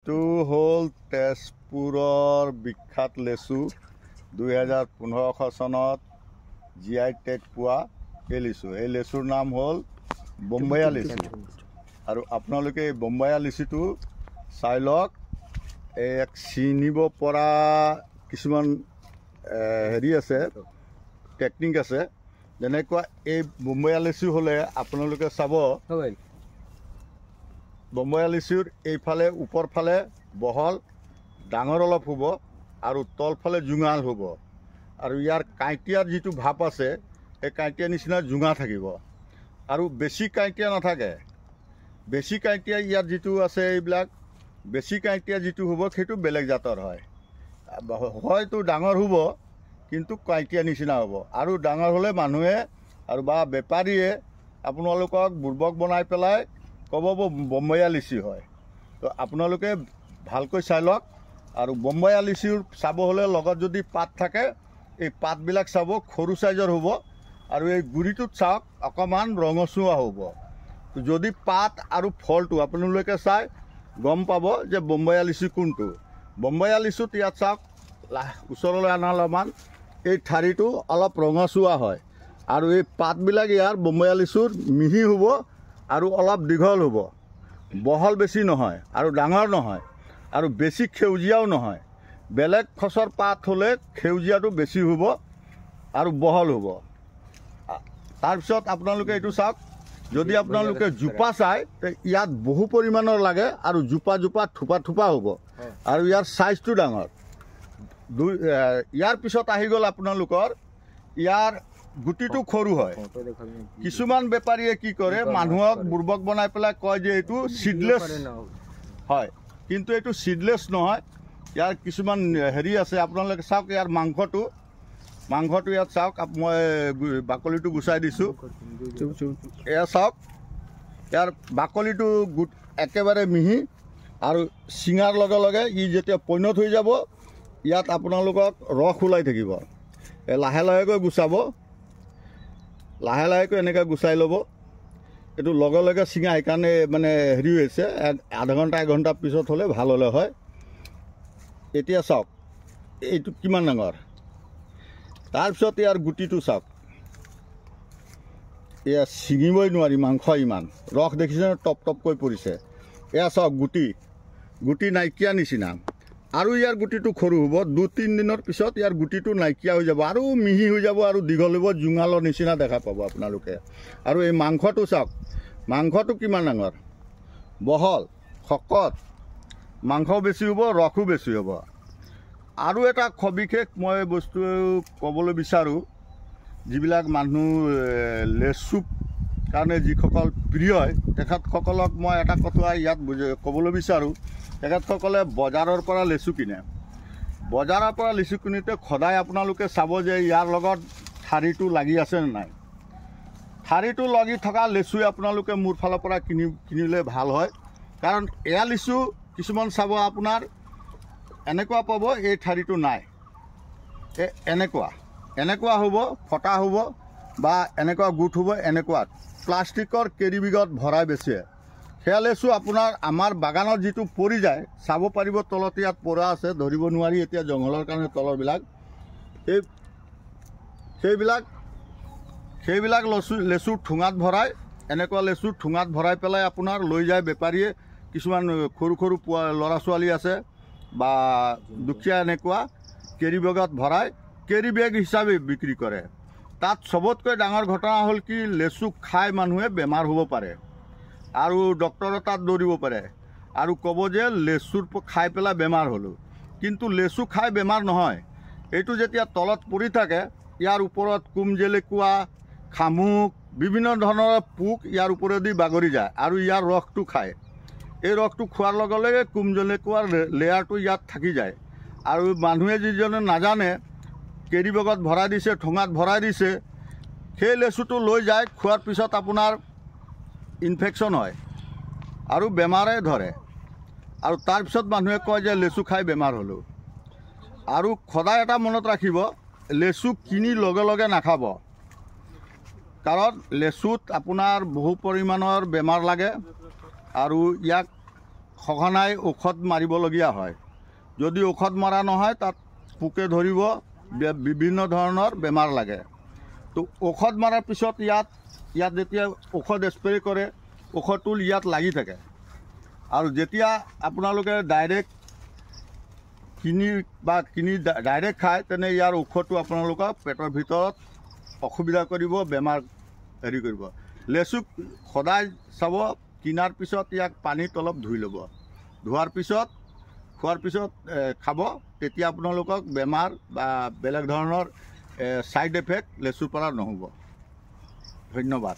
এইটো হ'ল তেজপুৰৰ বিখ্যাত লেচু 2015 চনত GI টেগ পোৱা এই লিচু। এই লেচুৰ নাম হ'ল বোম্বাইয়া লিচু। আৰু আপোনালোকে এই বোম্বাইয়া লিচুটো চাই লওক। এক চিনিব পৰা কিছুমান হেৰি আছে, টেকনিক আছে। যেনেকুৱা এই বোম্বাইয়া লিচু হ'লে আপোনালোকে চাব, বোম্বাইয়া লিচুৰ এইফালে ওপৰ ফালে বহল ডাঙৰ অলপ হ'ব আৰু তলফালে জোঙাল হ'ব, আৰু ইয়াৰ কাঁইটীয়াৰ যিটো ভাপ আছে এই কাঁইটীয়া নিচিনা জোঙা থাকিব আৰু বেছি কাঁইটীয়া নাথাকে। বেছি কাঁইটীয়া ইয়াৰ যিটো আছে, এইবিলাক বেছি কাঁইটীয়া যিটো হ'ব সেইটো বেলেগ জাতৰ হয়। হয়তো ডাঙৰ হ'ব কিন্তু কাঁইটীয়া নিচিনা হ'ব, আৰু ডাঙৰ হ'লে মানুহে আৰু বা বেপাৰীয়ে আপোনালোকক বুৰ্বক বনাই পেলাই ক'ব বোম্বাইয়া লিচু হয়। তো আপোনালোকে ভালকৈ চাই লওক। আৰু বোম্বাইয়া লিচুৰ চাব হ'লে লগত যদি পাত থাকে, এই পাতবিলাক চাব সৰু চাইজৰ হ'ব, আৰু এই গুৰিটোত চাওক অকণমান ৰঙচুৱা হ'ব। যদি পাত আৰু ফলটো আপোনালোকে চাই গম পাব যে বোম্বাইয়া লিচু কোনটো। বোম্বাইয়া লিচুত ইয়াত চাওক, ওচৰলৈ অনা অলপমান এই ঠাৰিটো অলপ ৰঙচুৱা হয়, আৰু এই পাতবিলাক ইয়াৰ বোম্বাইয়া লিচুৰ মিহি হ'ব আৰু অলপ দীঘল হ'ব, বহল বেছি নহয় আৰু ডাঙৰ নহয়, আৰু বেছি সেউজীয়াও নহয়। বেলেগ খচৰ পাত হ'লে সেউজীয়াটো বেছি হ'ব আৰু বহল হ'ব। তাৰপিছত আপোনালোকে এইটো চাওক, যদি আপোনালোকে জোপা চায় ইয়াত বহু পৰিমাণৰ লাগে, আৰু জোপা জোপা থোপা থোপা হ'ব, আৰু ইয়াৰ চাইজটো ডাঙৰ। ইয়াৰ পিছত আহি গ'ল আপোনালোকৰ ইয়াৰ গুটিটো সৰু হয়। কিছুমান বেপাৰীয়ে কি কৰে, মানুহক বুৰ্বক বনাই পেলাই কয় যে এইটো চিডলেছ হয়, কিন্তু এইটো চিডলেছ নহয়। ইয়াৰ কিছুমান হেৰি আছে, আপোনালোকে চাওক ইয়াৰ মাংসটো ইয়াত চাওক, মই বাকলিটো গুচাই দিছোঁ। এয়া চাওক, ইয়াৰ বাকলিটো একেবাৰে মিহি, আৰু চিঙাৰ লগে লগে ই যেতিয়া পৈণত হৈ যাব, ইয়াত আপোনালোকক ৰস ওলাই থাকিব। লাহে লাহেকৈ গুচাব, লাহে লাহেকৈ এনেকৈ গুচাই ল'ব। এইটো লগে লগে চিঙা সেইকাৰণে মানে হেৰি হৈছে, আধা ঘণ্টা 1 ঘণ্টা পিছত হ'লে ভাল হ'লে হয়। এতিয়া চাওক এইটো কিমান ডাঙৰ। তাৰপিছত ইয়াৰ গুটিটো চাওক, এয়া ছিঙিবই নোৱাৰি, মাংস ইমান ৰস দেখিছে, টপ টপকৈ পৰিছে। এয়া চাওক গুটি নাইকিয়া নিচিনা, আৰু ইয়াৰ গুটিটো সৰু হ'ব। 2-3 দিনৰ পিছত ইয়াৰ গুটিটো নাইকিয়া হৈ যাব, আৰু মিহি হৈ যাব, আৰু দীঘল হ'ব, জোঙালৰ নিচিনা দেখা পাব আপোনালোকে। আৰু এই মাংসটো চাওক, মাংসটো কিমান ডাঙৰ, বহল শকত, মাংস বেছি হ'ব, ৰসো বেছি হ'ব। আৰু এটা সবিশেষ মই বস্তু ক'বলৈ বিচাৰোঁ, যিবিলাক মানুহ লেচু কাৰণে যিসকল প্ৰিয় হয় তেখেতসকলক মই এটা কথা ইয়াত ক'বলৈ বিচাৰোঁ। তেখেতসকলে বজাৰৰ পৰা লেচু কিনে, বজাৰৰ পৰা লিচু কিনোতে সদায় আপোনালোকে চাব যে ইয়াৰ লগত ঠাৰিটো লাগি আছেনে নাই। ঠাৰিটো লাগি থকা লেচুৱে আপোনালোকে মোৰ ফালৰ পৰা কিনিলে ভাল হয়। কাৰণ এয়া লিচু কিছুমান চাব আপোনাৰ এনেকুৱা পাব, এই ঠাৰিটো নাই, এনেকুৱা হ'ব, ফটা হ'ব, বা এনেকুৱা গোট হ'ব, এনেকুৱা প্লাষ্টিকৰ কেৰি বেগত ভৰাই বেচে। সেয়া লেচু আপোনাৰ আমাৰ বাগানত যিটো পৰি যায়, চাব পাৰিব তলত ইয়াত পৰা আছে, ধৰিব নোৱাৰি এতিয়া জংঘলৰ কাৰণে তলৰবিলাক। সেইবিলাক লেচু ঠোঙাত ভৰাই, এনেকুৱা লেচু ঠোঙাত ভৰাই পেলাই আপোনাৰ লৈ যায় বেপাৰীয়ে। কিছুমান সৰু সৰু ল'ৰা ছোৱালী আছে বা দুখীয়া, এনেকুৱা কেৰি বেগত ভৰাই কেৰি বেগ হিচাপে বিক্ৰী কৰে। তাত চবতকৈ ডাঙৰ ঘটনা হ'ল কি, লেচু খাই মানুহে বেমাৰ হ'ব পাৰে, আৰু ডক্টৰৰ তাত দৌৰিব পাৰে, আৰু ক'ব যে লেচুৰ খাই পেলাই বেমাৰ হ'লোঁ। কিন্তু লেচু খাই বেমাৰ নহয়। এইটো যেতিয়া তলত পৰি থাকে, ইয়াৰ ওপৰত কুমজেলেকুৱা, শামুক, বিভিন্ন ধৰণৰ পোক ইয়াৰ ওপৰেদি বাগৰি যায়, আৰু ইয়াৰ ৰসটো খায়। এই ৰসটো খোৱাৰ লগে লগে কুমজেলেকুৱাৰ লেয়াৰটো ইয়াত থাকি যায়, আৰু মানুহে যিজনে নাজানে কেৰি বেগত ভৰাই দিছে, ঠোঙাত ভৰাই দিছে, সেই লেচুটো লৈ যায়, খোৱাৰ পিছত আপোনাৰ ইনফেকশ্যন হয় আৰু বেমাৰে ধৰে, আৰু তাৰপিছত মানুহে কয় যে লেচু খাই বেমাৰ হ'লোঁ। আৰু সদায় এটা মনত ৰাখিব, লেচু কিনি লগে লগে নাখাব, কাৰণ লেচুত আপোনাৰ বহু পৰিমাণৰ বেমাৰ লাগে, আৰু ইয়াক সঘনাই ঔষধ মাৰিবলগীয়া হয়। যদি ঔষধ মৰা নহয় তাত পোকে ধৰিব, বিভিন্ন ধৰণৰ বেমাৰ লাগে। তো ঔষধ মৰাৰ পিছত ইয়াত যেতিয়া ঔষধ স্প্ৰে কৰে, ঔষধটো ইয়াত লাগি থাকে। আৰু যেতিয়া আপোনালোকে ডাইৰেক্ট কিনি ডাইৰেক্ট খায়, তেনে ইয়াৰ ঔষধটো আপোনালোকক পেটৰ ভিতৰত অসুবিধা কৰিব, বেমাৰ হেৰি কৰিব। লেচু সদায় চাব, কিনাৰ পিছত ইয়াক পানীত অলপ ধুই ল'ব। ধোৱাৰ পিছত খোৱাৰ পিছত খাব, তেতিয়া আপোনালোকক বেমাৰ বা বেলেগ ধৰণৰ ছাইড এফেক্ট লেচুৰ পৰা নহ'ব। ধন্যবাদ।